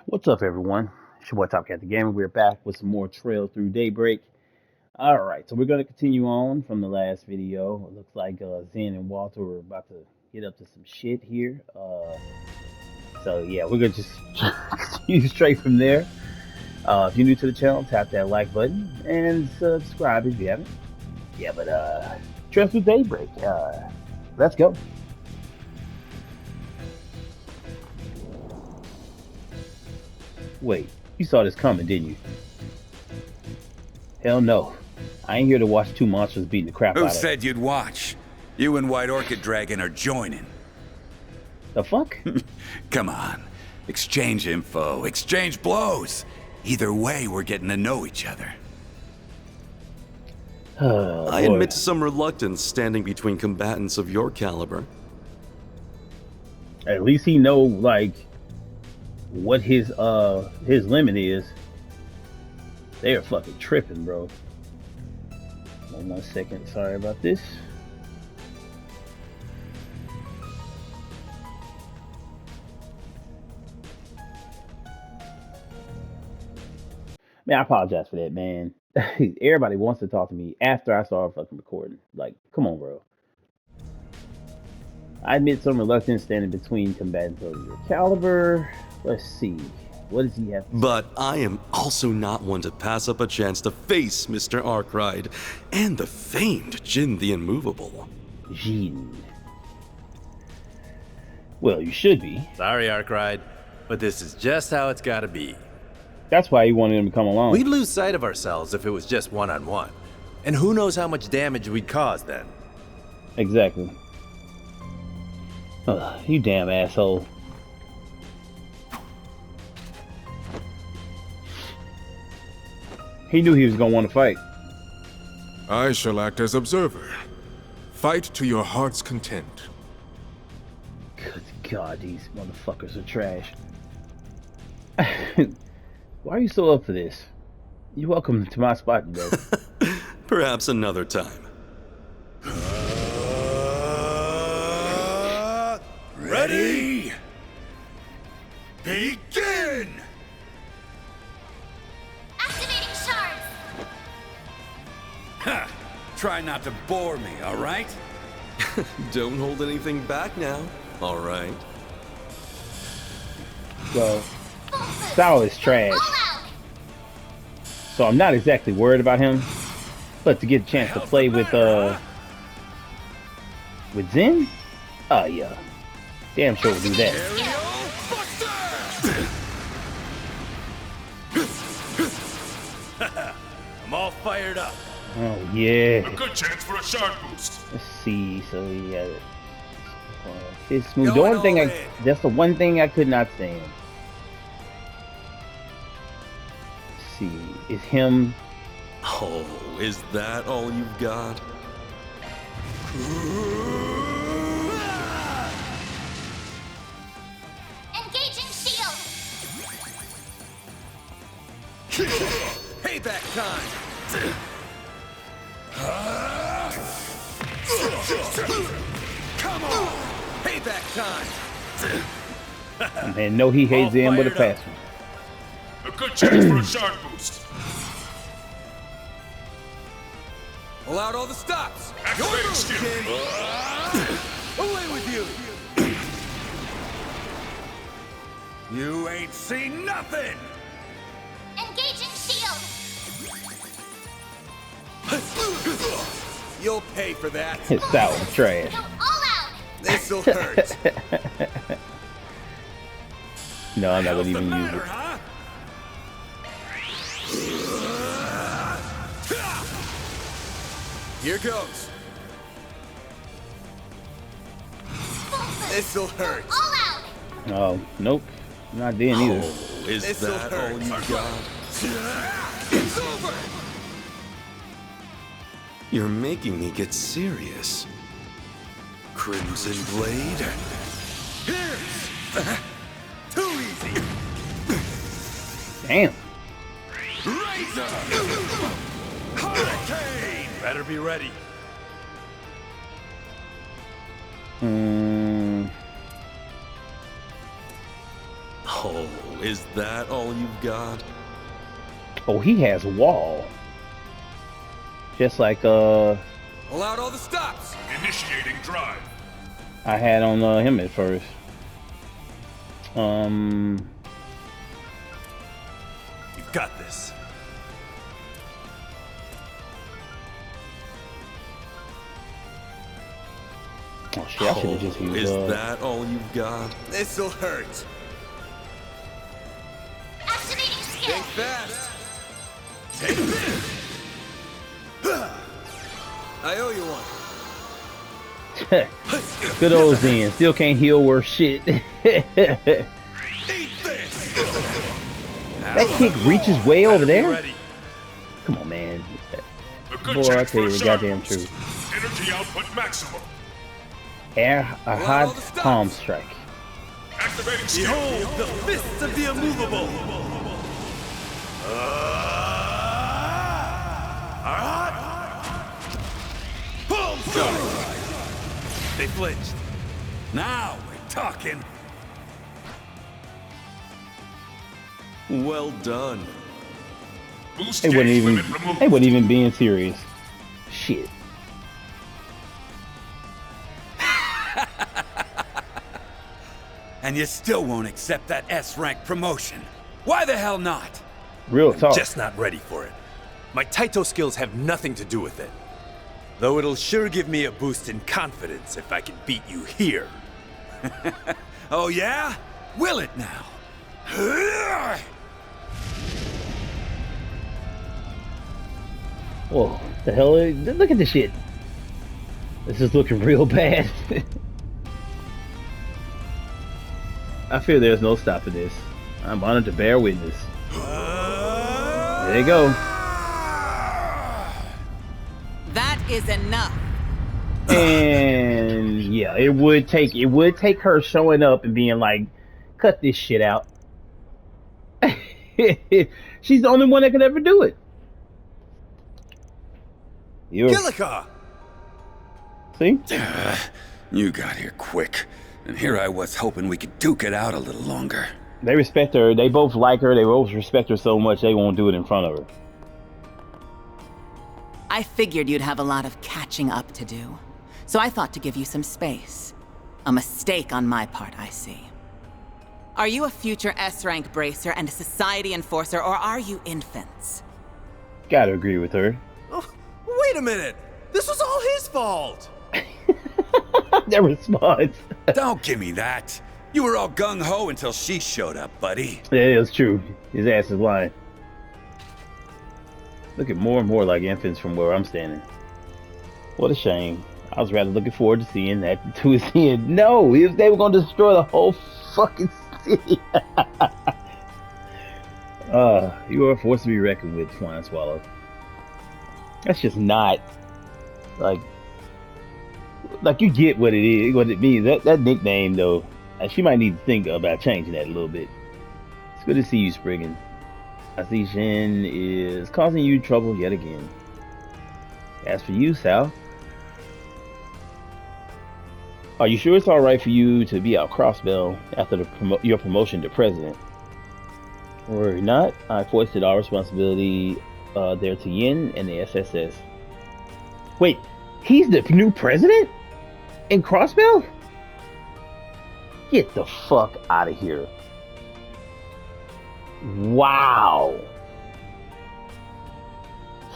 What's up, everyone? It's your boy Top Cat the Gamer. We're back with some more Trails Through Daybreak. All right, so we're going to continue on from the last video. It looks like Zen and Walter are about to get up to some shit here. So yeah, we're gonna just continue straight from there. If you're new to the channel, tap that like button and subscribe if you haven't. Yeah, but Trails Through Daybreak. Let's go. Wait, you saw this coming, didn't you? Hell no. I ain't here to watch two monsters beating the crap out Who of said you'd watch? You and White Orchid Dragon are joining. the fuck? Come on. Exchange info, exchange blows. Either way, we're getting to know each other. I admit to some reluctance standing between combatants of your caliber. At least he know like what his limit is. They are fucking tripping, bro. 1 second. Sorry about this. Man, I apologize for that, man. Everybody wants to talk to me after I start fucking recording. Like, come on, bro. I admit some reluctance standing between combatants of your caliber. Let's see. What does he have? But I am also not one to pass up a chance to face Mr. Arkwright and the famed Jin the Immovable. Jin. Well, you should be. Sorry, Arkwright, but this is just how it's gotta be. That's why he wanted him to come along. We'd lose sight of ourselves if it was just one-on-one. And who knows how much damage we'd cause then. Exactly. Ugh, you damn asshole. He knew he was gonna want to fight. I shall act as observer. Fight to your heart's content. Good God, these motherfuckers are trash. Why are you so up for this? You're welcome to my spot, bro. Perhaps another time. Ready? Begin! Activating shards! Ha! Try not to bore me, alright? Don't hold anything back now, alright? So, Sao is trash. All out! So I'm not exactly worried about him. But to get a chance to play with Zen? Oh yeah. Damn sure we'll do that. I'm all fired up. Oh yeah. A good chance for a shard boost. Let's see. So yeah. It's smooth. The only thing that's the one thing I could not stand. Let's see. Is him. Oh, is that all you've got? Engaging shield! Payback time! Come on! Payback time! Man, no, he hates him with a passion. A good chance for a shard boost. Pull out all the stops! Activating skill. Away with you! You ain't seen nothing! Engaging shield! You'll pay for that. His Sao is trash. Go all out! This'll hurt. No, I'm not gonna What's the even use matter, it. huh? Here goes. This'll hurt. All out! Oh, nope. Not then either. Oh, is This'll that hurt. all you got? It's over. You're making me get serious. Crimson Blade? Here's too easy. Damn. Razor. Hurricane. Better be ready. Oh, is that all you've got? Oh, he has a wall. Just like Pull out all the stops. Initiating drive. I had on him at first. You've got this. Oh shit! I should have just used. Is that all you've got? This'll hurt. Activating skill. Think fast. Take this. I owe you one. Good old Zen. Still can't heal worth shit. Eat this. That kick reaches way over there. Ready. Come on, man. A good Boy, I chance tell for you a the shot goddamn boost. truth. Energy output maximum. A hot palm strike. Activating skill. Behold the fists of the immovable. Boom! They flinched. Now we're talking. Well done. Boost They wasn't gauge even. limit removed. They wasn't even being serious. Shit. And you still won't accept that S-rank promotion. Why the hell not? Real talk. Just not ready for it. My Taito skills have nothing to do with it. Though it'll sure give me a boost in confidence if I can beat you here. Oh yeah? Will it now? Whoa, the hell? Look at this shit. This is looking real bad. I fear there's no stopping this. I'm honored to bear witness. There you go. That is enough. And yeah, it would take her showing up and being like, cut this shit out. She's the only one that could ever do it. Kilika! See? You got here quick. And here I was hoping we could duke it out a little longer. They respect her. They both like her. They both respect her so much they won't do it in front of her. I figured you'd have a lot of catching up to do. So I thought to give you some space. A mistake on my part, I see. Are you a future S-rank bracer and a society enforcer, or are you infants? Gotta agree with her. Oh, wait a minute! This was all his fault! Their response. Don't give me that. You were all gung-ho until she showed up, buddy. That is true. His ass is lying. Looking more and more like infants from where I'm standing. What a shame. I was rather looking forward to seeing that to his end. No, if they were going to destroy the whole fucking city. You are a force to be reckoned with, Flying Swallow. That's just not like you get what it is, what it means. That nickname though, she might need to think about changing that a little bit. It's good to see you, Spriggan. I see Shin is causing you trouble yet again. As for you, Sal, are you sure it's all right for you to be out Crossbell after your promotion to president? Or not? I foisted our responsibility there to Yin and the SSS. Wait, he's the new president? In Crossbell? Get the fuck out of here. Wow.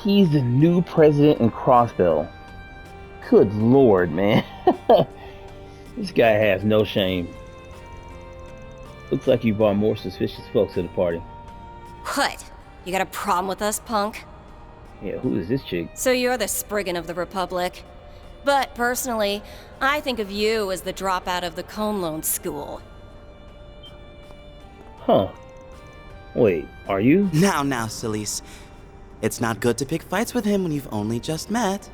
He's the new president in Crossbell. Good lord, man. This guy has no shame. Looks like you brought more suspicious folks to the party. What? You got a problem with us, punk? Yeah, who is this chick? So you're the Spriggan of the Republic. But personally, I think of you as the dropout of the Conlone School. Huh. Wait, are you? Now, Celise. It's not good to pick fights with him when you've only just met.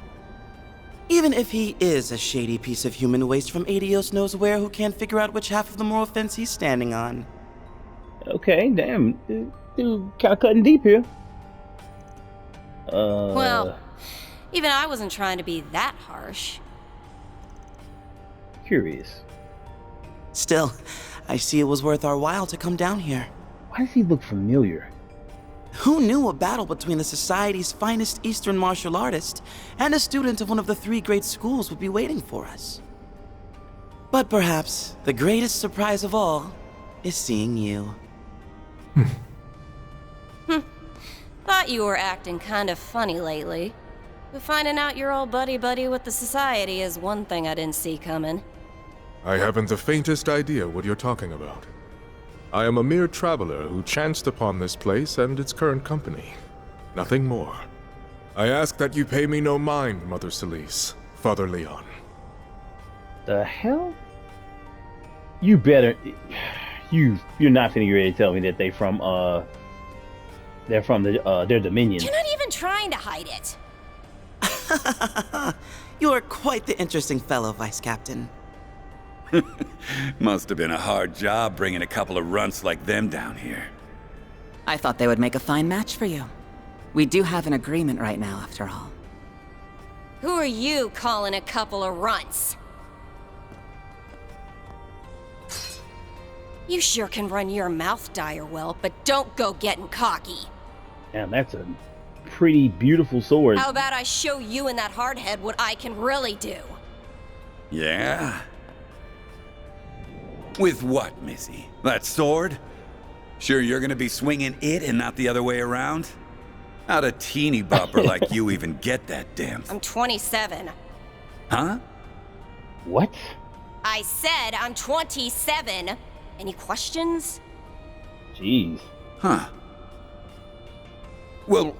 Even if he is a shady piece of human waste from Adios knows where who can't figure out which half of the moral fence he's standing on. Okay, damn. Dude, kind of cutting deep here. Well, even I wasn't trying to be that harsh. Curious. Still, I see it was worth our while to come down here. Why does he look familiar? Who knew a battle between the Society's finest Eastern martial artist and a student of one of the 3 great schools would be waiting for us? But perhaps the greatest surprise of all is seeing you. Thought you were acting kind of funny lately. But finding out you're all buddy-buddy with the Society is one thing I didn't see coming. I haven't the faintest idea what you're talking about. I am a mere traveler who chanced upon this place and its current company. Nothing more. I ask that you pay me no mind, Mother Celise, Father Leon. The hell? You better... You're not finna get ready to tell me that they're from their Dominion. You're not even trying to hide it. You are quite the interesting fellow, Vice Captain. Must have been a hard job bringing a couple of runts like them down here. I thought they would make a fine match for you. We do have an agreement right now, after all. Who are you calling a couple of runts? You sure can run your mouth dire well, but don't go getting cocky. Damn, that's a pretty beautiful sword. How about I show you and that hardhead what I can really do? Yeah? With what, Missy? That sword? Sure you're gonna be swinging it and not the other way around? How'd a teeny bopper like you even get that damn... I'm 27. Huh? What? I said I'm 27. Any questions? Jeez. Huh. Well,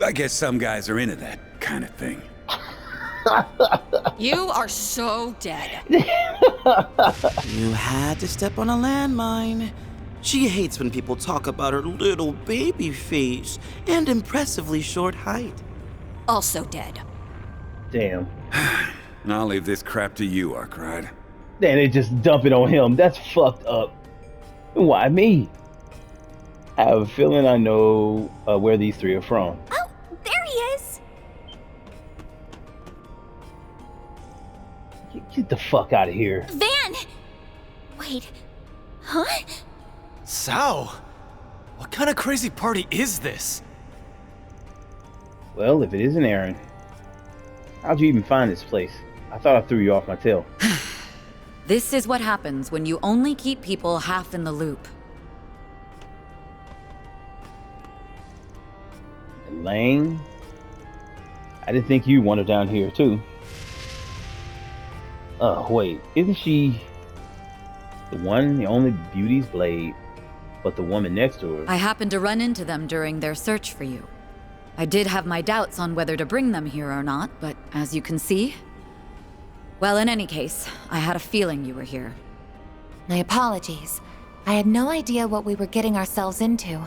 I guess some guys are into that kind of thing. You are so dead. You had to step on a landmine. She hates when people talk about her little baby face and impressively short height. Also dead. Damn. I'll leave this crap to you, Arkwright. Then they just dump it on him. That's fucked up. Why me? I have a feeling I know where these 3 are from. Oh, there he is. Get the fuck out of here. Van! Wait. Huh? Sao? What kind of crazy party is this? Well, if it isn't Aaron, how'd you even find this place? I thought I threw you off my tail. This is what happens when you only keep people half in the loop. Lang? I didn't think you wanted down here, too. Wait. Isn't she the one, the only Beauty's blade, but the woman next to her? I happened to run into them during their search for you. I did have my doubts on whether to bring them here or not, but as you can see... Well, in any case, I had a feeling you were here. My apologies. I had no idea what we were getting ourselves into.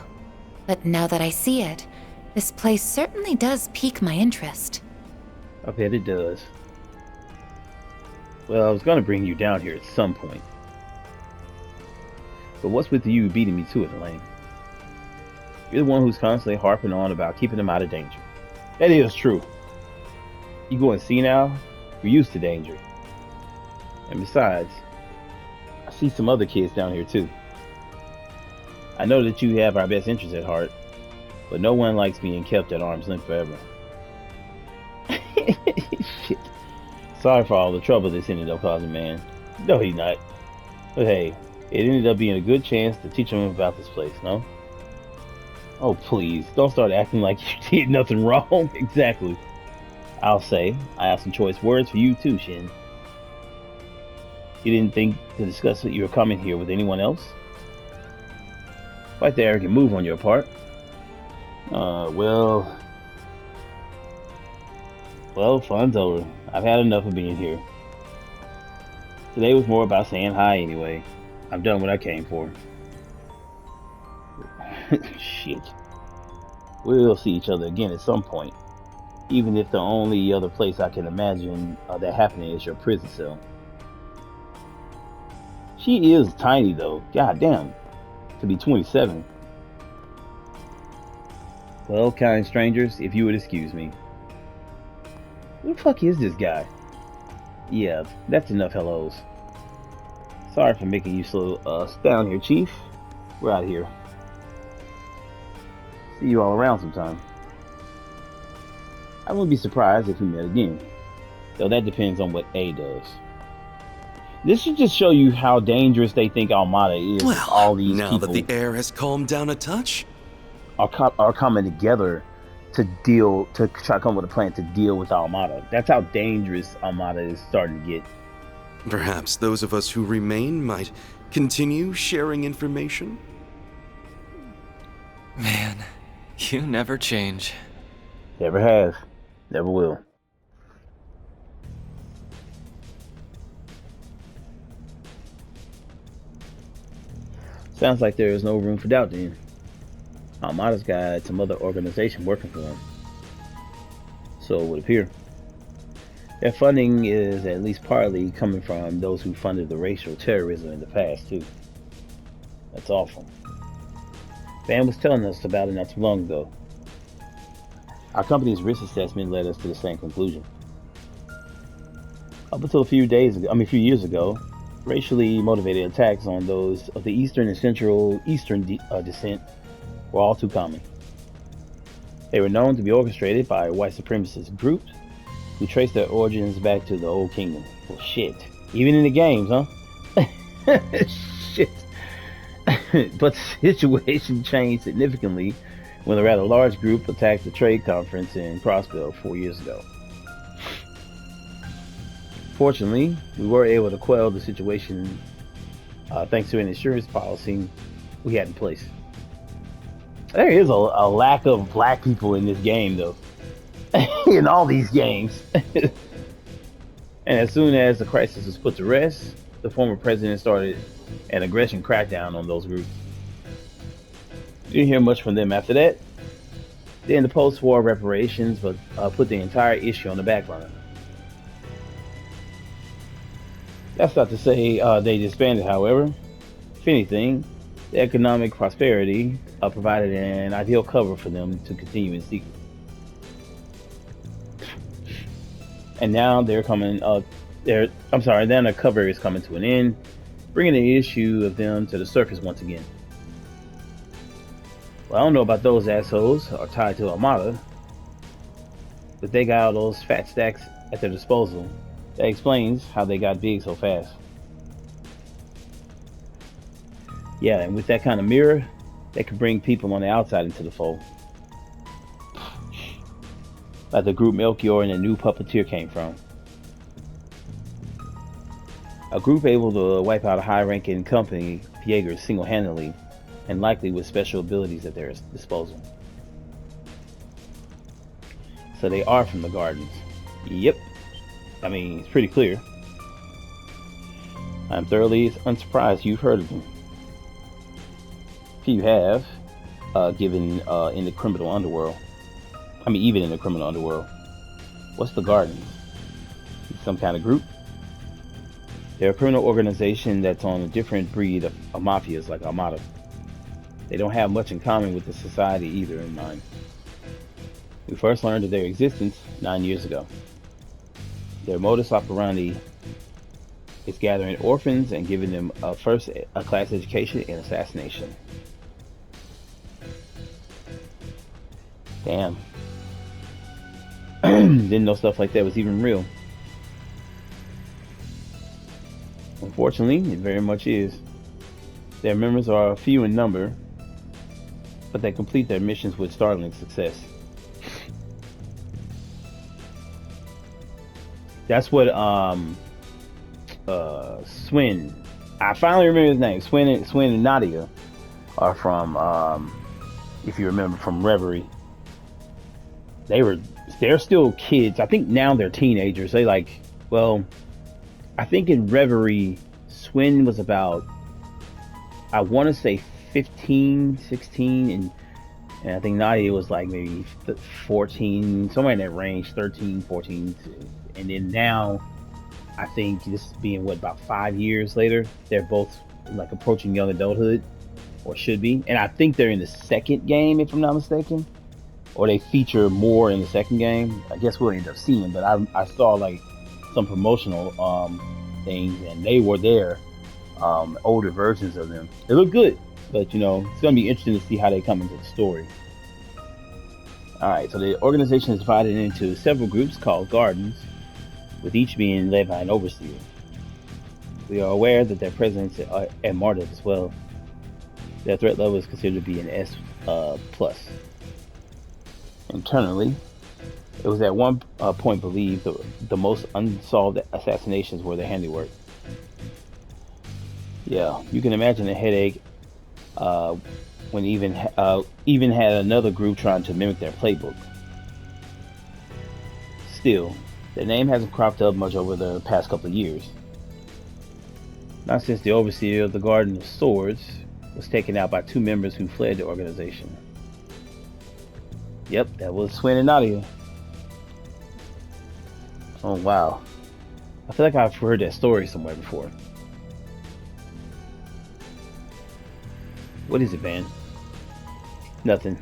But now that I see it, this place certainly does pique my interest. I bet it does. Well, I was gonna bring you down here at some point. But what's with you beating me to it, Elaine? You're the one who's constantly harping on about keeping them out of danger. That is true. You go and see now, we're used to danger. And besides, I see some other kids down here too. I know that you have our best interests at heart, but no one likes being kept at arm's length forever. Shit. Sorry for all the trouble this ended up causing, man. No, he's not. But hey, it ended up being a good chance to teach him about this place, no? Oh, please, don't start acting like you did nothing wrong. Exactly. I'll say, I have some choice words for you too, Shin. You didn't think to discuss that you were coming here with anyone else? Quite the arrogant move on your part. Well, fun's over. I've had enough of being here. Today was more about saying hi anyway. I've done what I came for. Shit. We'll see each other again at some point. Even if the only other place I can imagine that happening is your prison cell. She is tiny though. God damn. To be 27. Well, kind strangers, if you would excuse me. Who the fuck is this guy? Yeah, that's enough hellos. Sorry for making you slow down here, Chief. We're out of here. See you all around sometime. I wouldn't be surprised if we met again, though that depends on what A does. This should just show you how dangerous they think Armada is. Well, all these now people that the air has calmed down a touch, are coming together to try to come up with a plan to deal with Armada. That's how dangerous Armada is starting to get. perhaps those of us who remain might continue sharing information? Man, you never change. Never has. Never will. Sounds like there is no room for doubt then. Armada's got some other organization working for them. So it would appear. Their funding is at least partly coming from those who funded the racial terrorism in the past too. That's awful. Van was telling us about it not too long ago. Our company's risk assessment led us to the same conclusion. Up until a few years ago, racially motivated attacks on those of the Eastern and Central Eastern descent were all too common. They were known to be orchestrated by white supremacist groups who traced their origins back to the Old Kingdom. Well, shit. Even in the games, huh? Shit. But the situation changed significantly when a rather large group attacked the trade conference in Crossbell 4 years ago. Fortunately, we were able to quell the situation thanks to an insurance policy we had in place. There is a lack of black people in this game, though. In all these games. And as soon as the crisis was put to rest, the former president started an aggression crackdown on those groups. Didn't hear much from them after that. Then the post-war reparations put the entire issue on the back burner. That's not to say they disbanded, however. If anything, the economic prosperity provided an ideal cover for them to continue in secret. And now then the cover is coming to an end, bringing the issue of them to the surface once again. Well, I don't know about those assholes are tied to Armada, but they got all those fat stacks at their disposal. That explains how they got big so fast. Yeah, and with that kind of mirror, they could bring people on the outside into the fold. Like the group Melchior and the new puppeteer came from. A group able to wipe out a high-ranking company, Jaeger, single-handedly, and likely with special abilities at their disposal. So they are from the Gardens. Yep. I mean, it's pretty clear. I'm thoroughly unsurprised you've heard of them. If you have, given in the criminal underworld. I mean, even in the criminal underworld. What's the Gardens? Some kind of group? They're a criminal organization that's on a different breed of mafias like Armada. They don't have much in common with the society either in mind. We first learned of their existence 9 years ago. Their modus operandi is gathering orphans and giving them a class education in assassination. Damn. Didn't know stuff like that was even real. Unfortunately, it very much is. Their members are few in number, but they complete their missions with startling success. That's what Swin, I finally remember his name. Swin and Nadia are from, if you remember, from Reverie. They're still kids. I think now they're teenagers. I think in Reverie, Swin was about, I want to say 15, 16, and I think Nadia was like maybe 14, somewhere in that range, 13, 14. And then now, I think this being about 5 years later, they're both like approaching young adulthood, or should be. And I think they're in the second game, if I'm not mistaken, or they feature more in the second game. I guess we'll end up seeing, but I saw like some promotional things, and they were there older versions of them. They look good, but you know, it's going to be interesting to see how they come into the story. Alright, so the organization is divided into several groups called gardens, with each being led by an overseer. We are aware that their presidents are martyred as well. Their threat level is considered to be an S+. Internally, it was at one point believed the most unsolved assassinations were their handiwork. Yeah, you can imagine the headache when even had another group trying to mimic their playbook. Still, their name hasn't cropped up much over the past couple of years. Not since the overseer of the Garden of Swords was taken out by 2 members who fled the organization. Yep, that was Swin and Nadia. Oh wow. I feel like I've heard that story somewhere before. What is it, man? Nothing.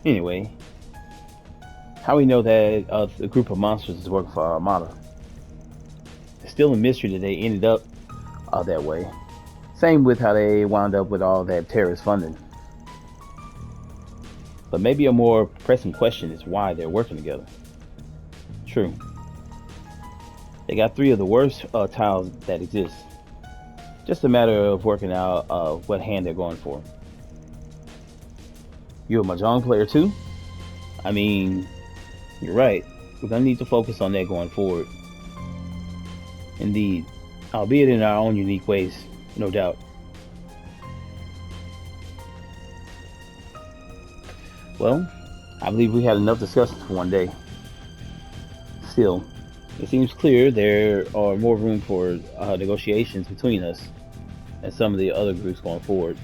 Anyway, how we know that the group of monsters is working for our Armada? It's still a mystery that they ended up that way. Same with how they wound up with all that terrorist funding. But maybe a more pressing question is why they're working together. True. They got 3 of the worst tiles that exist. Just a matter of working out what hand they're going for. You're a Mahjong player too? I mean, you're right. We're gonna need to focus on that going forward. Indeed, albeit in our own unique ways, no doubt. Well, I believe we had enough discussions for one day. Still, it seems clear there are more room for negotiations between us and some of the other groups going forward.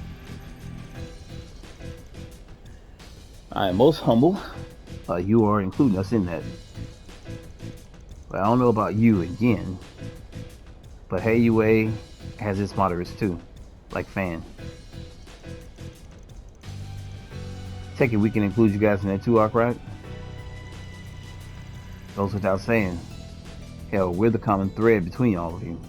I am most humble. You are including us in that. But I don't know about you again. But Hey UA has its moderates too, like Fan. Take it we can include you guys in that too, Arkwright? Goes without saying. Hell, we're the common thread between all of you.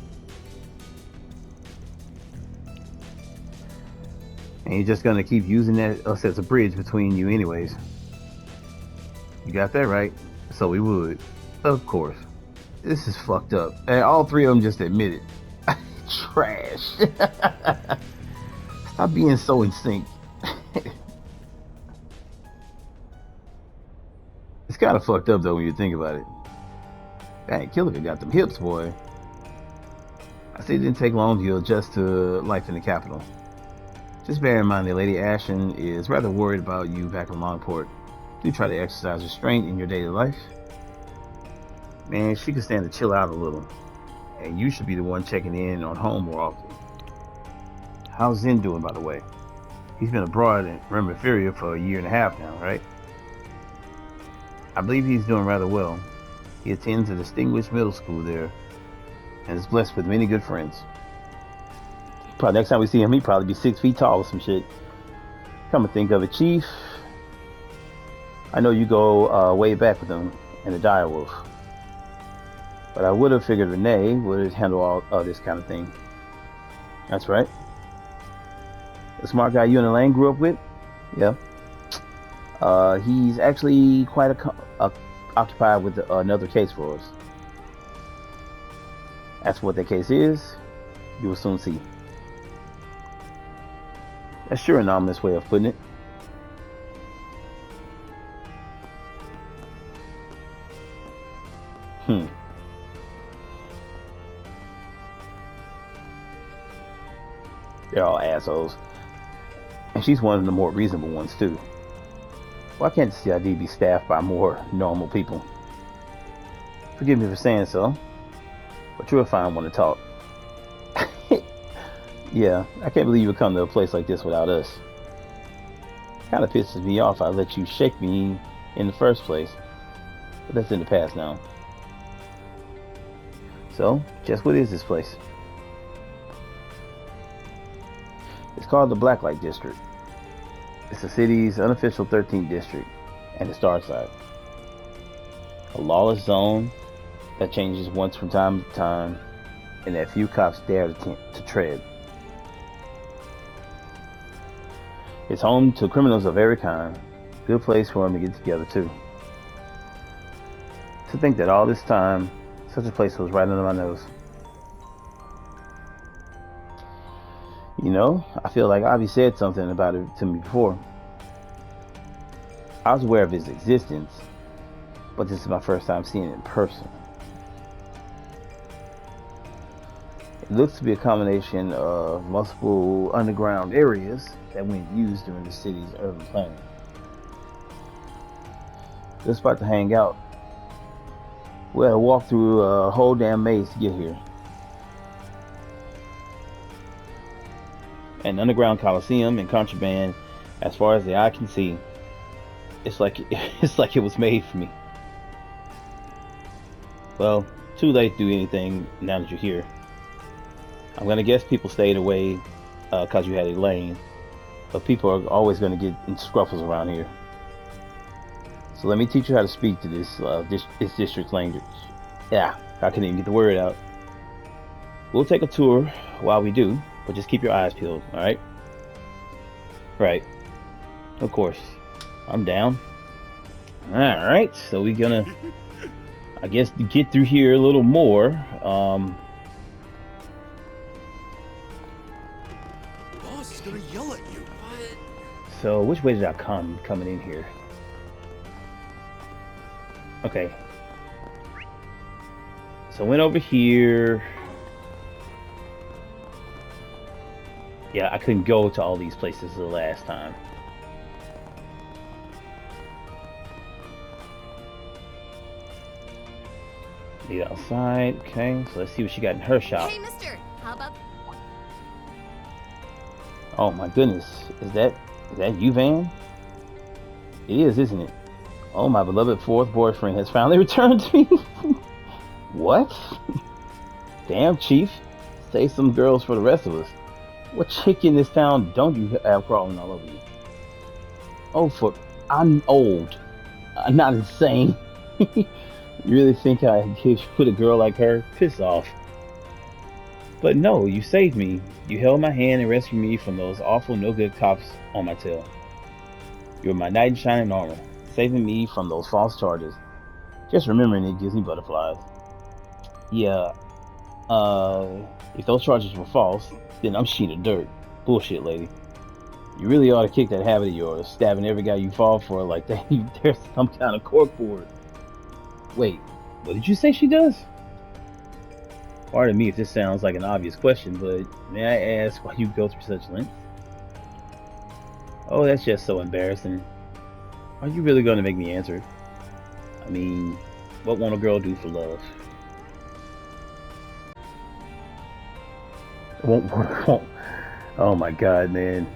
And you're just gonna keep using us as a bridge between you anyways. You got that right? So we would. Of course. This is fucked up. And all 3 of them just admit it. Trash. Stop being so in sync. It's kind of fucked up though when you think about it. Dang, Killigan got them hips, boy. I see it didn't take long to adjust to life in the capital. Just bear in mind that Lady Ashen is rather worried about you back in Longport. Do try to exercise restraint in your daily life. Man, she could stand to chill out a little. And you should be the one checking in on home more often. How's Zen doing, by the way? He's been abroad in Remiferia for 1.5 years now, right? I believe he's doing rather well. He attends a distinguished middle school there and is blessed with many good friends. Probably next time we see him, he'd probably be 6 feet tall or some shit. Come to think of it, Chief, I know you go way back with him in the Direwolf. But I would have figured Renee would handle all this kind of thing. That's right. The smart guy you and Elaine grew up with? Yeah. He's actually quite occupied with another case for us. As for what that case is, you will soon see. That's sure an ominous way of putting it. They're all assholes. And she's one of the more reasonable ones too. Why can't the CID be staffed by more normal people? Forgive me for saying so, but you're a fine one to talk. Yeah, I can't believe you would come to a place like this without us. Kinda pisses me off I let you shake me in the first place. But that's in the past now. So, just what is this place? It's called the Blacklight District. It's the city's unofficial 13th district and the Star Side. A lawless zone that changes once from time to time and that few cops dare to tread. It's home to criminals of every kind. Good place for them to get together, too. To think that all this time, such a place was right under my nose. You know, I feel like Avi said something about it to me before. I was aware of his existence, but this is my first time seeing it in person. It looks to be a combination of multiple underground areas that weren't used during the city's urban planning. Good spot to hang out. We had to walk through a whole damn maze to get here. An underground coliseum and contraband, as far as the eye can see. It's like it was made for me. Well, too late to do anything now that you're here. I'm gonna guess people stayed away because you had a lane, but people are always gonna get in scruffles around here. So let me teach you how to speak to this district's language. Yeah, I couldn't even get the word out. We'll take a tour while we do, but just keep your eyes peeled, all right? Right. Of course. I'm down. All right, so we're gonna, I guess, get through here a little more. Boss is gonna yell at you. So which way did I come coming in here? Okay. So I went over here. Yeah, I couldn't go to all these places the last time. Lead outside. Okay, so let's see what she got in her shop. Hey, mister, how about... Oh my goodness, is that you, Van? It is, isn't it? Oh, my beloved fourth boyfriend has finally returned to me. What? Damn, Chief. Save some girls for the rest of us. What chick in this town don't you have crawling all over you? Oh, I'm old. I'm not insane. You really think I could put a girl like her? Piss off. But no, you saved me. You held my hand and rescued me from those awful no-good cops on my tail. You were my knight in shining armor, saving me from those false charges. Just remembering it gives me butterflies. Yeah, if those charges were false, then I'm sheet of dirt. Bullshit, lady. You really ought to kick that habit of yours, stabbing every guy you fall for like that. There's some kind of corkboard. Wait, what did you say she does? Pardon me if this sounds like an obvious question, but may I ask why you go through such lengths? Oh, that's just so embarrassing. Are you really going to make me answer? I mean, what won't a girl do for love? Oh my god, man.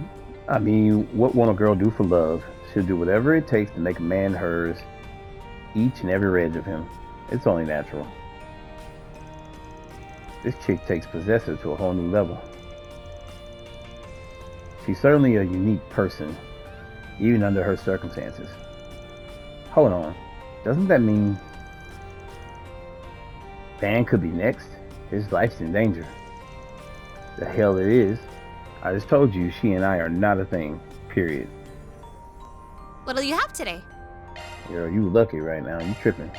I mean, what won't a girl do for love? She'll do whatever it takes to make a man hers, each and every edge of him. It's only natural. This chick takes possessive to a whole new level. She's certainly a unique person, even under her circumstances. Hold on, doesn't that mean Van could be next? His life's in danger. The hell it is. I just told you she and I are not a thing, period. What'll you have today? Girl, you lucky right now, you tripping.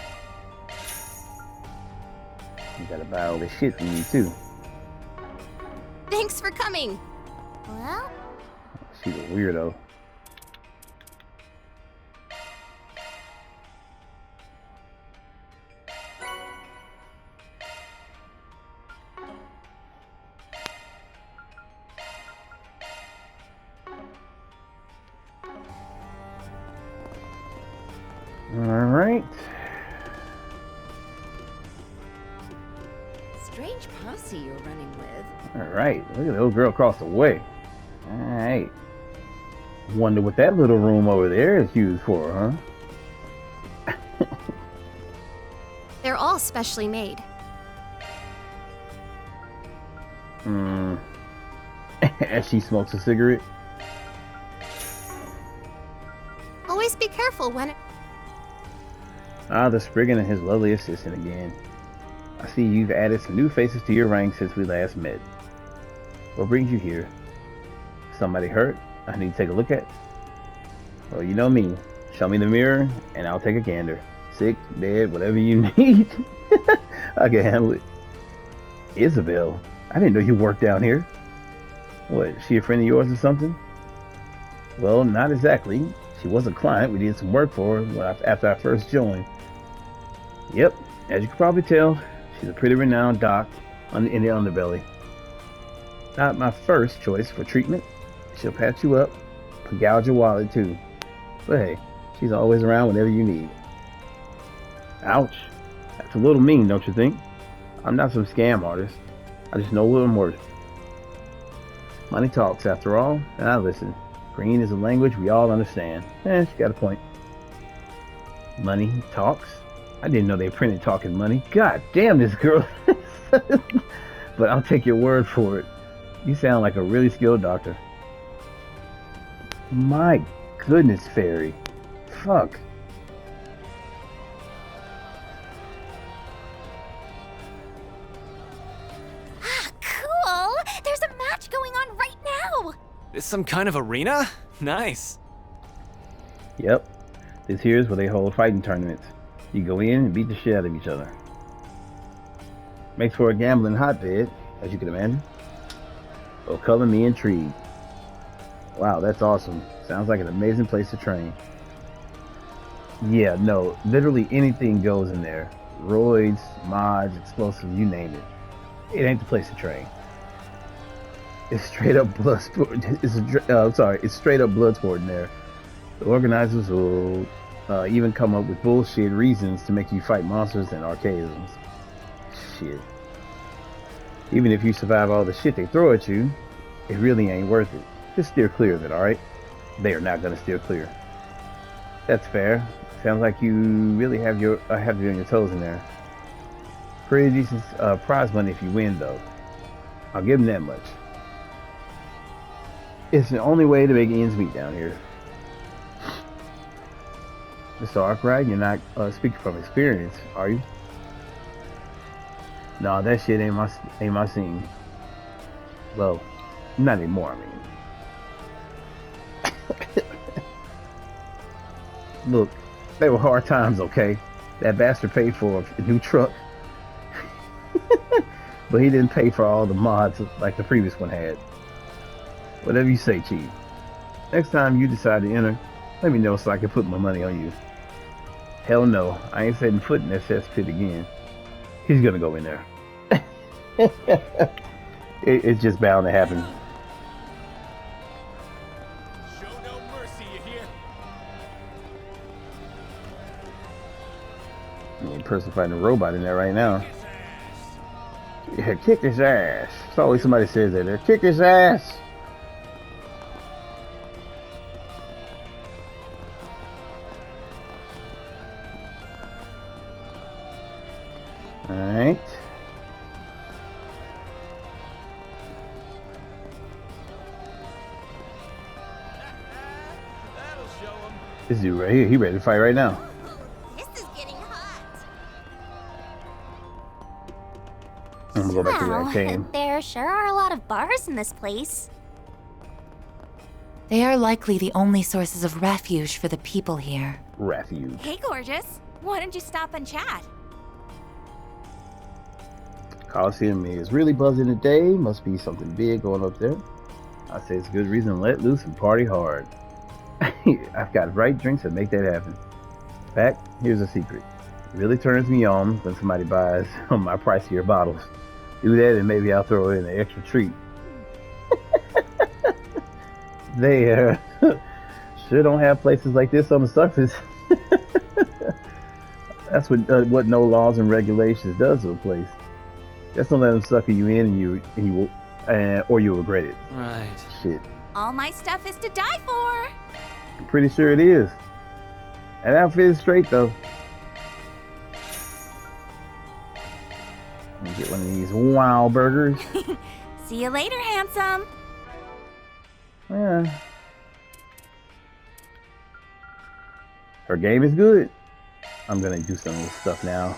You gotta buy all this shit from me too. Thanks for coming. Well? She's a weirdo. Alright. Strange posse you're running with. Alright, look at the little girl across the way. Alright. Wonder what that little room over there is used for, huh? They're all specially made. As she smokes a cigarette. Always be careful when... Ah, the Spriggan and his lovely assistant again. I see you've added some new faces to your ranks since we last met. What brings you here? Somebody hurt? I need to take a look at? Well, you know me. Show me the mirror, and I'll take a gander. Sick, dead, whatever you need. I can handle it. Isabel, I didn't know you worked down here. What, is she a friend of yours or something? Well, not exactly. She was a client. We did some work for her after I first joined. Yep, as you can probably tell, she's a pretty renowned doc in the underbelly. Not my first choice for treatment. She'll patch you up, gouge your wallet too. But hey, she's always around whenever you need. Ouch. That's a little mean, don't you think? I'm not some scam artist. I just know what I'm worth. Money talks, after all, and I listen. Green is a language we all understand. She got a point. Money talks? I didn't know they printed talking money. God damn this girl. But I'll take your word for it. You sound like a really skilled doctor. My goodness, Fairy. Fuck. Cool! There's a match going on right now! This some kind of arena? Nice. Yep. This here's where they hold fighting tournaments. You go in and beat the shit out of each other. Makes for a gambling hotbed, as you can imagine. Well, color me intrigued. Wow, that's awesome. Sounds like an amazing place to train. Yeah, no, literally anything goes in there. Roids, mods, explosives, you name it. It ain't the place to train. It's straight up blood sport. It's straight up blood sport in there. The organizers will even come up with bullshit reasons to make you fight monsters and archaisms. Shit. Even if you survive all the shit they throw at you, it really ain't worth it. Just steer clear of it, alright? They are not gonna steer clear. That's fair. Sounds like you really have you on your toes in there. Pretty decent prize money if you win, though. I'll give them that much. It's the only way to make ends meet down here. Mr. Arkwright, you're not speaking from experience, are you? No, that shit ain't my scene. Well, not anymore, I mean. Look, they were hard times, okay? That bastard paid for a new truck. But he didn't pay for all the mods like the previous one had. Whatever you say, Chief. Next time you decide to enter, let me know so I can put my money on you. Hell no, I ain't setting foot in that cesspit again. He's gonna go in there. It's just bound to happen. Show no mercy, you hear? The person fighting a robot in there right now. Yeah, kick his ass. It's always somebody says that there. Kick his ass. Alright. This dude right here, he ready to fight right now. This is getting hot. I'm gonna go back to where I came. There sure are a lot of bars in this place. They are likely the only sources of refuge for the people here. Refuge. Hey, gorgeous. Why don't you stop and chat? Coliseum is really buzzing today. Must be something big going up there. I say it's a good reason to let loose and party hard. I've got right drinks that make that happen. In fact, here's a secret. It really turns me on when somebody buys my pricier bottles. Do that and maybe I'll throw in an extra treat. They sure don't have places like this on the surface. That's what no laws and regulations does to a place. Just don't let them sucker you in or you'll regret it. Right. Shit. All my stuff is to die for. I'm pretty sure it is. That outfit is straight though. Let me get one of these wow burgers. See you later, handsome. Yeah. Her game is good. I'm gonna do some of this stuff now.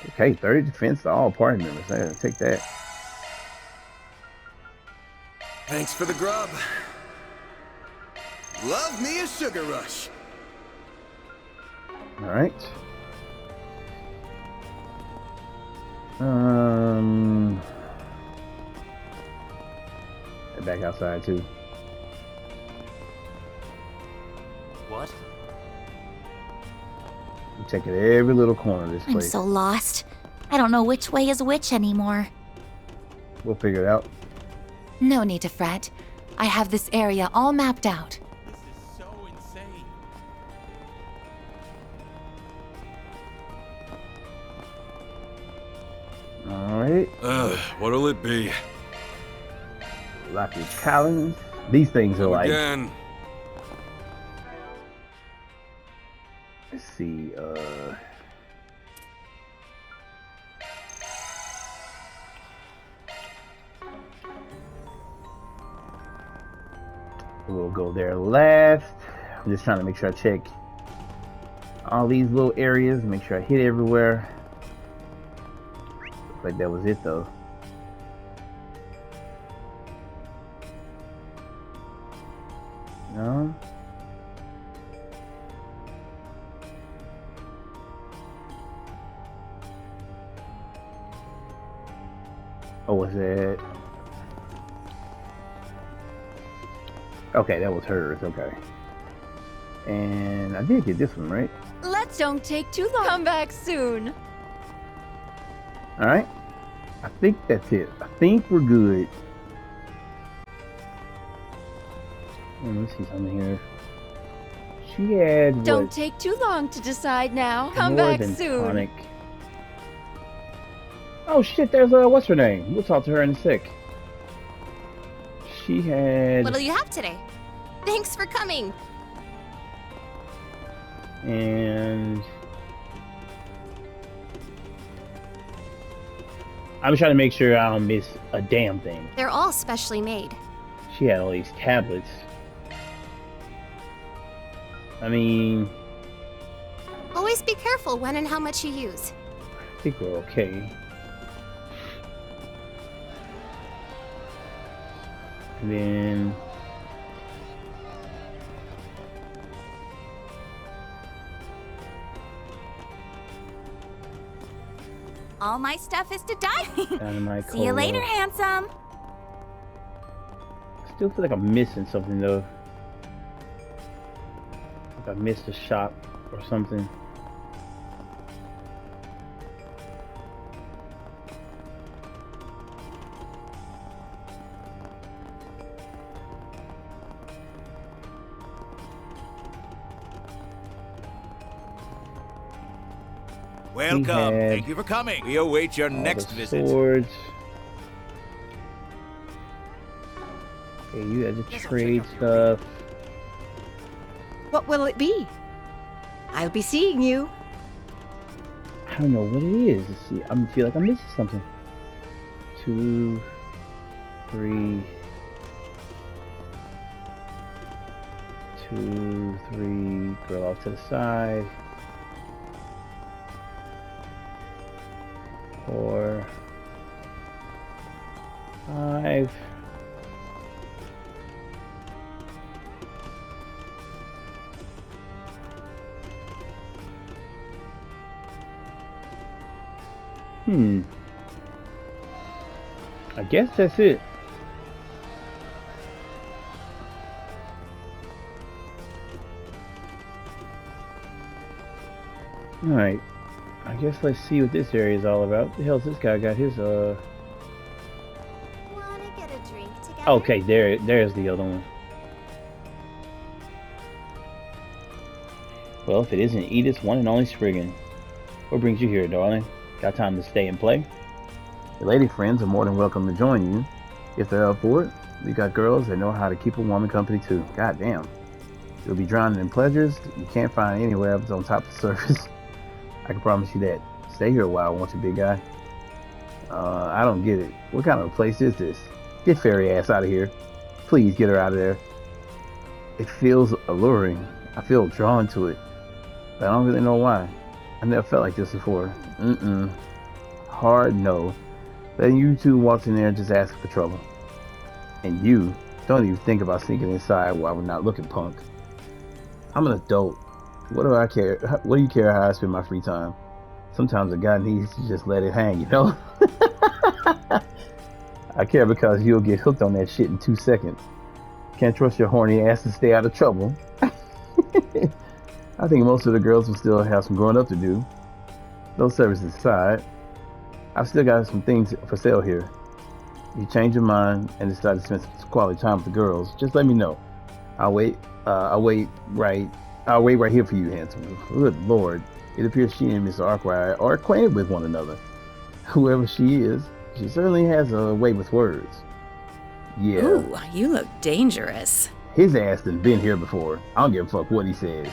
Okay, 30 defense to all party members. I gotta take that. Thanks for the grub. Love me a sugar rush. All right. Back outside too. What? I'm checking every little corner of this I'm place. so lost. I don't know which way is which anymore. We'll figure it out. No need to fret. I have this area all mapped out. This is so insane. All right. What'll it be? Lock your challenge. These things are like. Again. Let's see. We'll go there last. I'm just trying to make sure I check all these little areas, make sure I hit everywhere. Looks like that was it though. No. Oh, was it? Okay, that was hers. Okay. And I did get this one, right? Let's don't take too long. Come back soon. All right. I think that's it. I think we're good. Let me see something here. She had Don't what? take too long to decide now. Come More back than soon. tonic. Oh shit! There's what's her name? We'll talk to her in a sec. She had. What'll you have today? Thanks for coming. And I'm trying to make sure I don't miss a damn thing. They're all specially made. She had all these tablets. I mean, Always be careful when and how much you use. I think we're okay. And then All my stuff is to die. Dynamite See you later, Cola. handsome. I still feel like I'm missing something though. Like I missed a shop or something. Welcome. had Thank you for coming. We await your All next the visit. swords. Okay, you had to trade stuff. What will it be? I'll be seeing you. I don't know what it is. Let's see. I feel like I'm missing something. 2, 3. 2, 3. Girl off to the side. 4, 5. I guess that's it. Alright. I guess let's see what this area is all about. The hell's this guy got his Wanna get a drink together? Okay, there's the other one. Well, if it isn't Edith's one and only Spriggan. What brings you here, darling? Got time to stay and play? Your lady friends are more than welcome to join you. If they're up for it, we got girls that know how to keep a woman company too. God damn. You'll be drowning in pleasures you can't find anywhere else on top of the surface. I can promise you that. Stay here a while, won't you, big guy? I don't get it. What kind of a place is this? Get fairy ass out of here. Please get her out of there. It feels alluring. I feel drawn to it. But I don't really know why. I never felt like this before. Hard no. Letting you two walk in there and just ask for trouble. And you don't even think about sneaking inside while we're not looking, punk. I'm an adult. What do I care? What do you care how I spend my free time? Sometimes a guy needs to just let it hang, you know? I care because you'll get hooked on that shit in 2 seconds. Can't trust your horny ass to stay out of trouble. I think most of the girls will still have some growing up to do. Those services aside, I've still got some things for sale here. If you change your mind and decide to spend some quality time with the girls, just let me know. I'll wait right here for you, handsome. Good Lord. It appears she and Mr. Arkwright are acquainted with one another. Whoever she is, she certainly has a way with words. Yeah. Ooh, you look dangerous. His ass done been here before. I don't give a fuck what he says.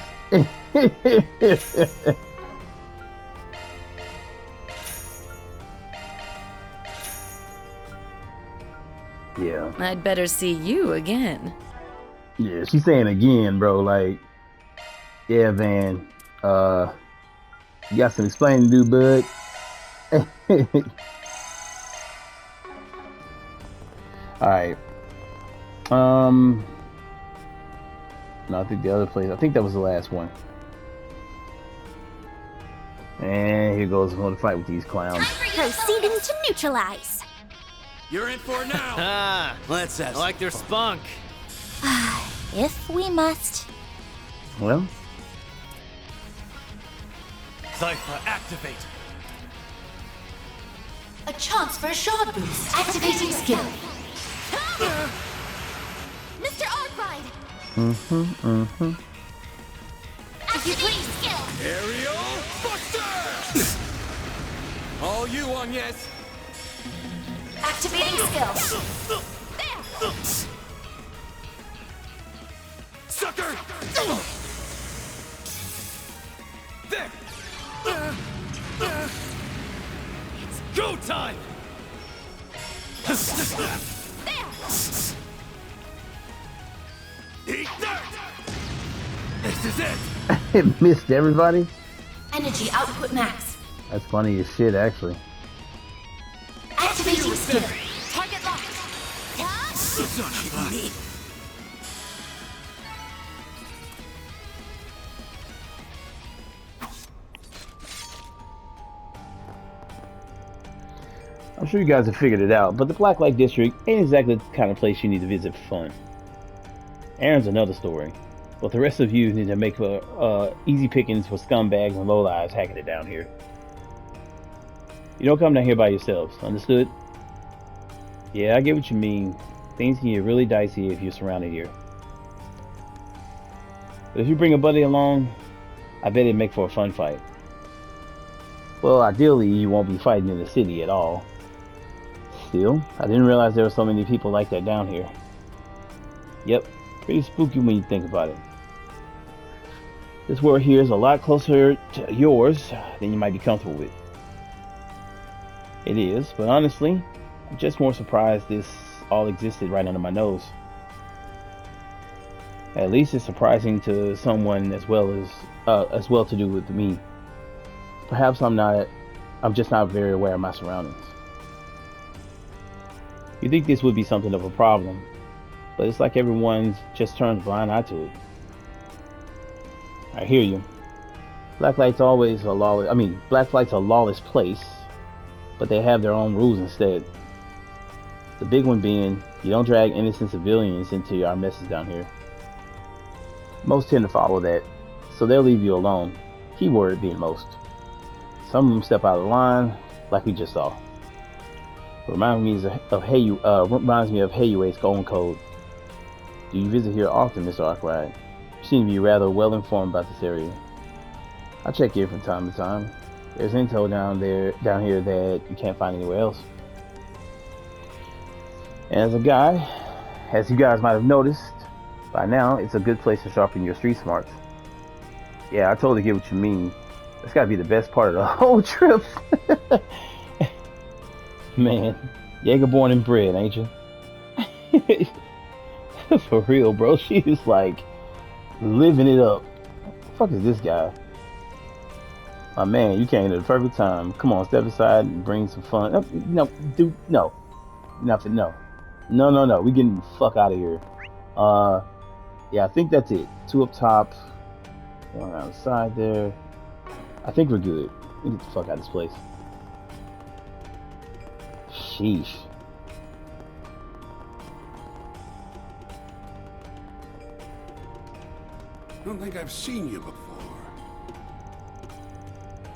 Yeah. I'd better see you again. Yeah, she's saying again, bro, like, yeah, Van, you got some explaining to do, bud. Alright. No, I think the other place, I think that was the last one. And here goes another fight with these clowns. Proceeding to neutralize. You're in for it now. Ah, Let's have I like their spunk. If we must. Well, Cypher, activate. A chance for a shard boost. Activating skill. Mr. Arkwright! If you please, skill. Aerial Buster! All you on, yes. Activating skill. There! Sucker! There! It's go time! There! Eat that! This is it! it missed everybody. Energy output max. That's funny as shit, actually. Activating skill. Target locked. Son of a... I'm sure you guys have figured it out, but the Blacklight District ain't exactly the kind of place you need to visit for fun. Aaron's another story, but the rest of you need to make easy pickings for scumbags and lowlives hacking it down here. You don't come down here by yourselves, understood? Yeah, I get what you mean. Things can get really dicey if you're surrounded here. But if you bring a buddy along, I bet it'd make for a fun fight. Well, ideally, you won't be fighting in the city at all. Still, I didn't realize there were so many people like that down here. Yep, pretty spooky when you think about it. This world here is a lot closer to yours than you might be comfortable with. It is, but honestly, I'm just more surprised this all existed right under my nose. At least it's surprising to someone as well to do with me. Perhaps I'm just not very aware of my surroundings. You'd think this would be something of a problem, but it's like everyone's just turned a blind eye to it. I hear you. Blacklight's a lawless place, but they have their own rules instead. The big one being, you don't drag innocent civilians into our messes down here. Most tend to follow that, so they'll leave you alone. Keyword being most. Some of them step out of line, like we just saw. Reminds me of Hayue's own code. Do you visit here often, Mr. Arkwright? You seem to be rather well informed about this area. I check here from time to time. There's intel down here that you can't find anywhere else. And as a guy, as you guys might have noticed by now, it's a good place to sharpen your street smarts. Yeah, I totally get what you mean. That's gotta be the best part of the whole trip. Man, Jaeger born and bred, ain't you? For real, bro. She is like living it up. What the fuck is this guy? My man, you came at the perfect time. Come on, step aside and bring some fun. No, dude, no. Nothing, no. No. We getting the fuck out of here. Yeah, I think that's it. 2 up top, 1 on the side there. I think we're good. We get the fuck out of this place. Sheesh. I don't think I've seen you before.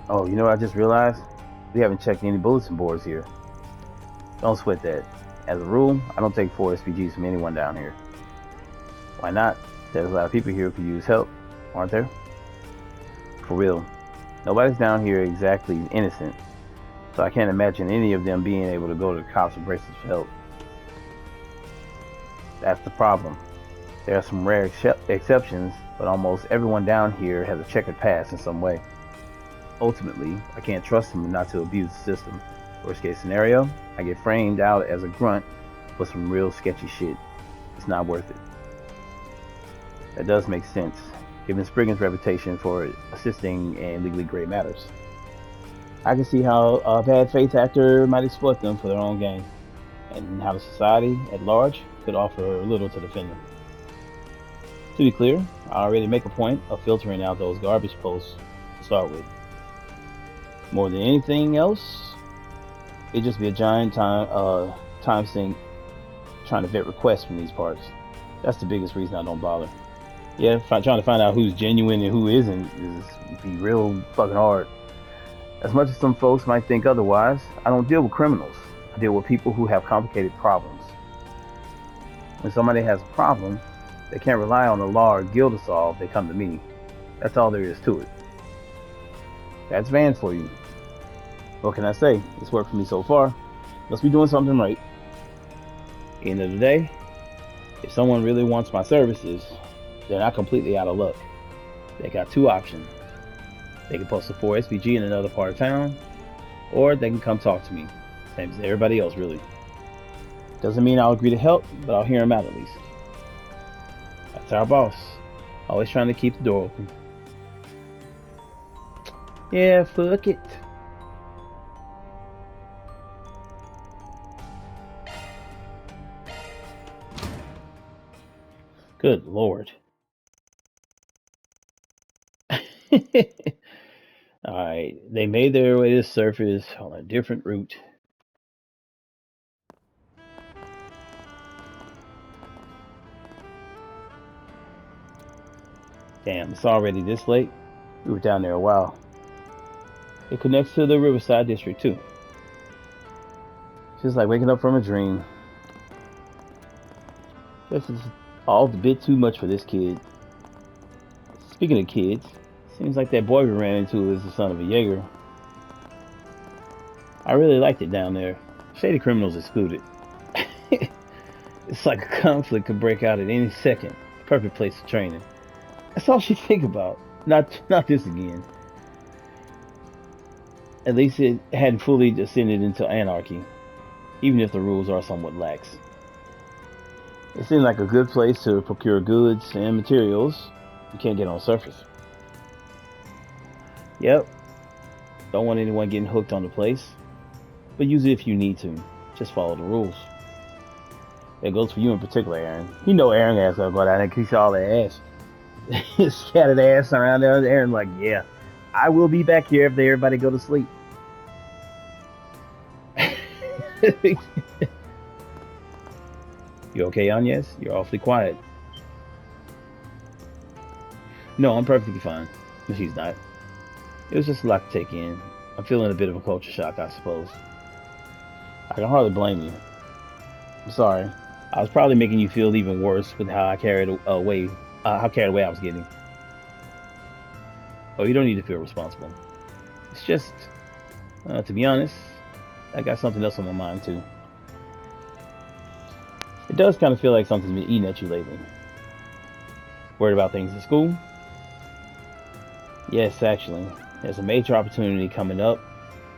Oh, you know what I just realized? We haven't checked any bulletin boards here. Don't sweat that. As a rule, I don't take 4 SPGs from anyone down here. Why not? There's a lot of people here who could use help, aren't there? For real. Nobody's down here exactly innocent, so I can't imagine any of them being able to go to the cops and bracelets for help. That's the problem. There are some rare exceptions, but almost everyone down here has a checkered past in some way. Ultimately, I can't trust them not to abuse the system. Worst case scenario, I get framed out as a grunt for some real sketchy shit. It's not worth it. That does make sense, given Spriggan's reputation for assisting in legally gray matters. I can see how a bad faith actor might exploit them for their own gain, and how the society at large could offer little to defend them. To be clear, I already make a point of filtering out those garbage posts to start with. More than anything else, it'd just be a giant time sink trying to vet requests from these parts. That's the biggest reason I don't bother. Yeah, trying to find out who's genuine and who isn't is be real fucking hard. As much as some folks might think otherwise, I don't deal with criminals. I deal with people who have complicated problems. When somebody has a problem, they can't rely on the law or guild to solve, they come to me. That's all there is to it. That's Van for you. What can I say? It's worked for me so far. Must be doing something right. End of the day, if someone really wants my services, they're not completely out of luck. They got 2 options. They can post a 4 SPG in another part of town, or they can come talk to me. Same as everybody else, really. Doesn't mean I'll agree to help, but I'll hear them out at least. That's our boss. Always trying to keep the door open. Yeah, fuck it. Good lord. Alright, they made their way to the surface on a different route. Damn, it's already this late. We were down there a while. It connects to the Riverside District too. Just like waking up from a dream. This is all a bit too much for this kid. Speaking of kids, seems like that boy we ran into is the son of a Jaeger. I really liked it down there. Shady criminals excluded. It's like a conflict could break out at any second. Perfect place for training. That's all she think about. Not this again. At least it hadn't fully descended into anarchy, even if the rules are somewhat lax. It seemed like a good place to procure goods and materials you can't get on the surface. Yep. Don't want anyone getting hooked on the place, but use it if you need to. Just follow the rules. That goes for you in particular, Aaron. You know Aaron has to go down there and kiss all that ass. Scattered ass around there. Aaron's like, yeah, I will be back here if everybody go to sleep. You okay, Agnes? You're awfully quiet. No, I'm perfectly fine. But she's not. It was just a lot to take in. I'm feeling a bit of a culture shock, I suppose. I can hardly blame you. I'm sorry. I was probably making you feel even worse with how carried away I was getting. Oh, you don't need to feel responsible. It's just, to be honest, I got something else on my mind too. It does kind of feel like something's been eating at you lately. Worried about things at school? Yes, actually. There's a major opportunity coming up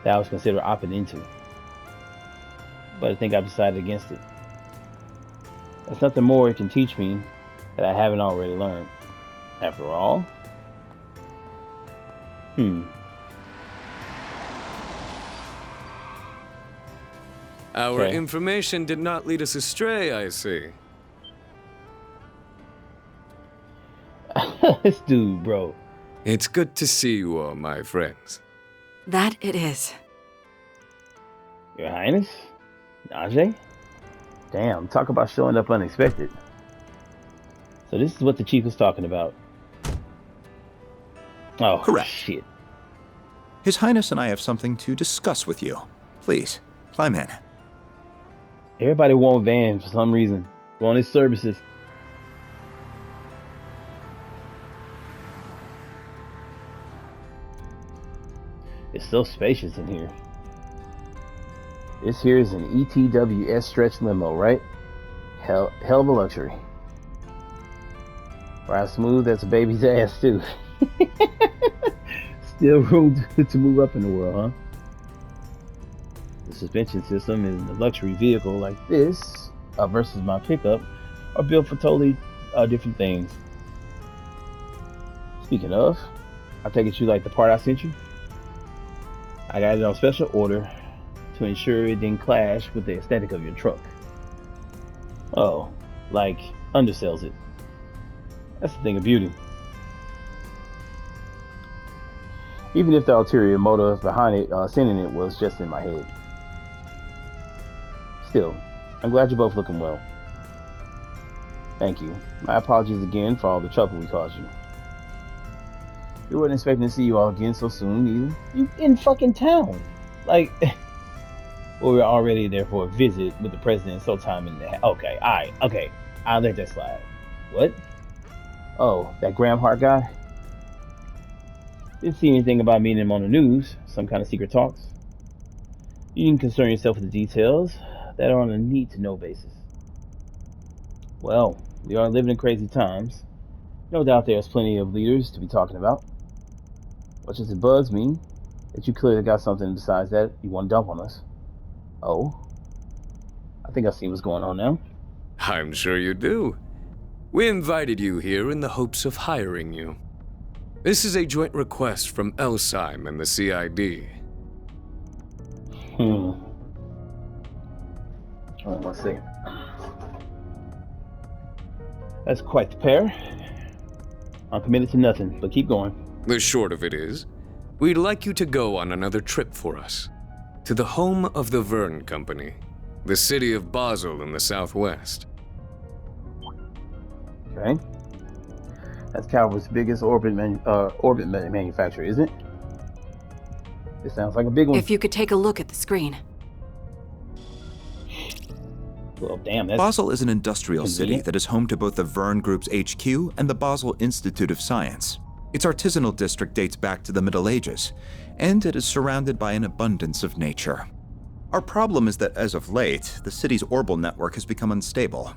that I was considering opting into. But I think I've decided against it. There's nothing more it can teach me that I haven't already learned. After all, Our Okay. information did not lead us astray, I see. This dude, bro. It's good to see you all, my friends. That it is. Your Highness? Najee? Damn, talk about showing up unexpected. So this is what the chief was talking about. Oh, Correct. shit. His Highness and I have something to discuss with you. Please, climb in. Everybody want Van for some reason. Want his services. It's so spacious in here. This here is an ETWS stretch limo, right? Hell of a luxury. Ride smooth as a baby's ass, too. Still room to move up in the world, huh? The suspension system in a luxury vehicle like this versus my pickup are built for totally different things. Speaking of, I take it you like the part I sent you? I got it on special order to ensure it didn't clash with the aesthetic of your truck. Oh, like undersells it. That's the thing of beauty. Even if the ulterior motive behind it, sending it was just in my head. Still, I'm glad you're both looking well. Thank you. My apologies again for all the trouble we caused you. We weren't expecting to see you all again so soon either. You in fucking town. Like, well, we were already there for a visit with the president sometime in the... Okay, alright, okay. I'll let that slide. What? Oh, that Graham Hart guy? Didn't see anything about meeting him on the news. Some kind of secret talks. You can concern yourself with the details that are on a need-to-know basis. Well, we are living in crazy times. No doubt there's plenty of leaders to be talking about. Much as it bugs me that you clearly got something besides that you want to dump on us. Oh, I think I see what's going on now. I'm sure you do. We invited you here in the hopes of hiring you. This is a joint request from Elsyme and the CID. Hold on 1 second. That's quite the pair. I'm committed to nothing, but keep going. The short of it is, we'd like you to go on another trip for us. To the home of the Verne Company, the city of Basel in the southwest. Okay. That's Calvert's biggest orbit manufacturer, isn't it? It sounds like a big one. If you could take a look at the screen. Well, damn, that's... Basel is an industrial city convenient. that is home to both the Verne Group's HQ and the Basel Institute of Science. Its artisanal district dates back to the Middle Ages, and it is surrounded by an abundance of nature. Our problem is that as of late, the city's orbital network has become unstable.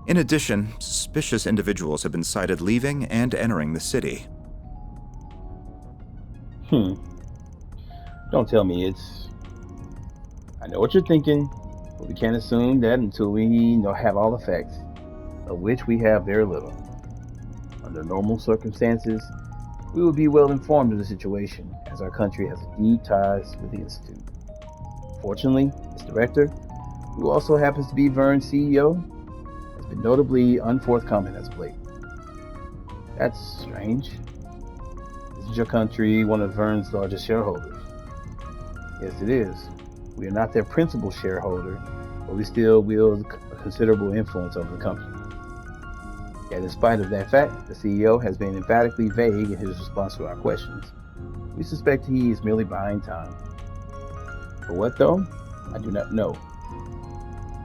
In addition, suspicious individuals have been sighted leaving and entering the city. Don't tell me it's... I know what you're thinking, but we can't assume that until we have all the facts, of which we have very little. Under normal circumstances, we would be well informed of the situation, as our country has deep ties with the Institute. Fortunately, its director, who also happens to be Verne's CEO, has been notably unforthcoming as of late. That's strange. Isn't your country one of Verne's largest shareholders? Yes, it is. We are not their principal shareholder, but we still wield a considerable influence over the company. Yet in spite of that fact, the CEO has been emphatically vague in his response to our questions. We suspect he is merely buying time. For what though? I do not know.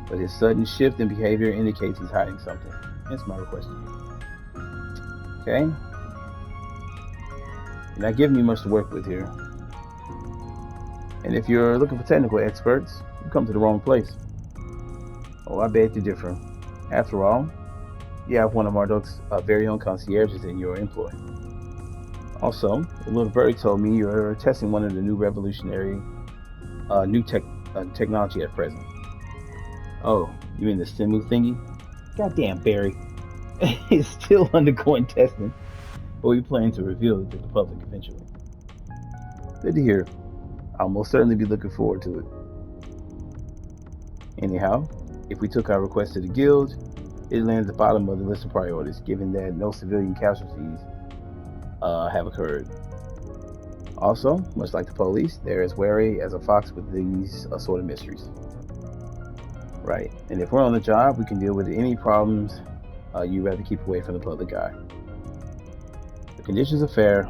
But his sudden shift in behavior indicates he's hiding something. Hence my request to you. Okay? You're not giving me much to work with here. And if you're looking for technical experts, you come to the wrong place. Oh, I beg to differ. After all, you have one of Marduk's very own concierges in your employ. Also, the little birdie told me you're testing one of the new revolutionary technology at present. Oh, you mean the Simu thingy? Goddamn, Barry. It's still undergoing testing, but we plan to reveal it to the public eventually. Good to hear. I'll most certainly be looking forward to it. Anyhow, if we took our request to the guild, it lands at the bottom of the list of priorities, given that no civilian casualties have occurred. Also, much like the police, they're as wary as a fox with these assorted mysteries. Right, and if we're on the job, we can deal with any problems you'd rather keep away from the public eye. The conditions are fair,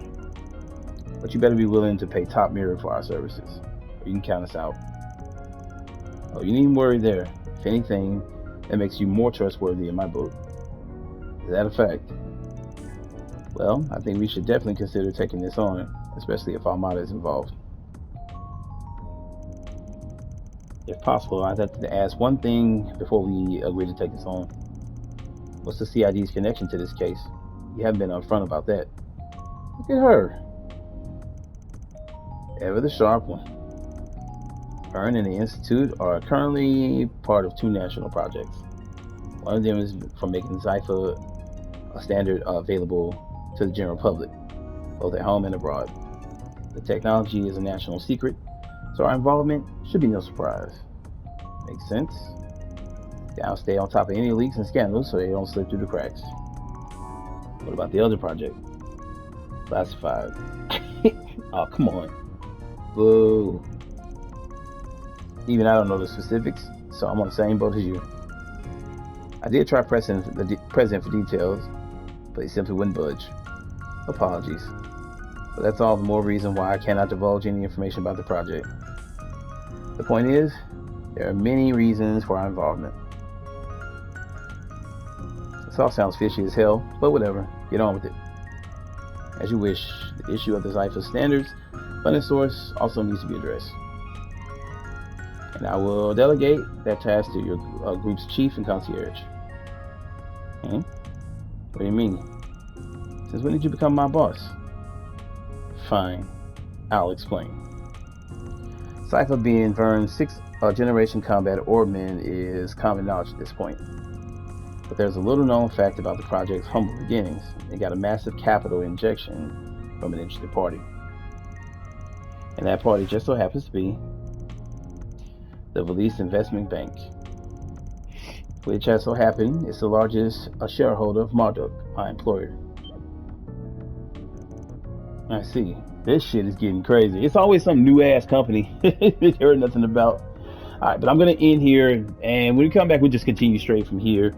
but you better be willing to pay top mirror for our services, or you can count us out. Oh, you needn't worry there. If anything, that makes you more trustworthy in my book. Is that a fact? Well, I think we should definitely consider taking this on, especially if Armada is involved. If possible, I'd have to ask one thing before we agree to take this on. What's the CID's connection to this case? You haven't been upfront about that. Look at her. Ever the sharp one. Vern and the Institute are currently part of 2 national projects. One of them is for making Zypher a standard available to the general public, both at home and abroad. The technology is a national secret, so our involvement should be no surprise. Makes sense. Gotta stay on top of any leaks and scandals so they don't slip through the cracks. What about the other project? Classified. Oh, come on. Boo. Even I don't know the specifics, so I'm on the same boat as you. I did try pressing the president for details, but he simply wouldn't budge. Apologies. But that's all the more reason why I cannot divulge any information about the project. The point is, there are many reasons for our involvement. This all sounds fishy as hell, but whatever. Get on with it. As you wish, the issue of the Zypher standards funding source also needs to be addressed. And I will delegate that task to your group's chief and concierge. What do you mean? Since when did you become my boss? Fine, I'll explain. Zypher being Vern's 6th generation combat orbman is common knowledge at this point. But there's a little known fact about the project's humble beginnings. It got a massive capital injection from an interested party. And that party just so happens to be the Valise Investment Bank, which has so happened is the largest shareholder of Marduk, my employer. I see. This shit is getting crazy. It's always some new ass company that you heard nothing about. Alright, but I'm gonna end here, and when we come back, we'll just continue straight from here.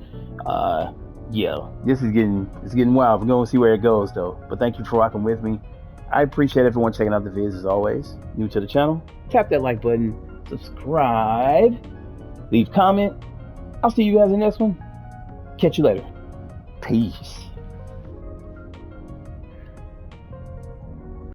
Yeah, this is getting wild. We're gonna see where it goes though. But thank you for rocking with me. I appreciate everyone checking out the vids as always. New to the channel, tap that like button, subscribe, leave comment. I'll see you guys in the next one. Catch you later. Peace.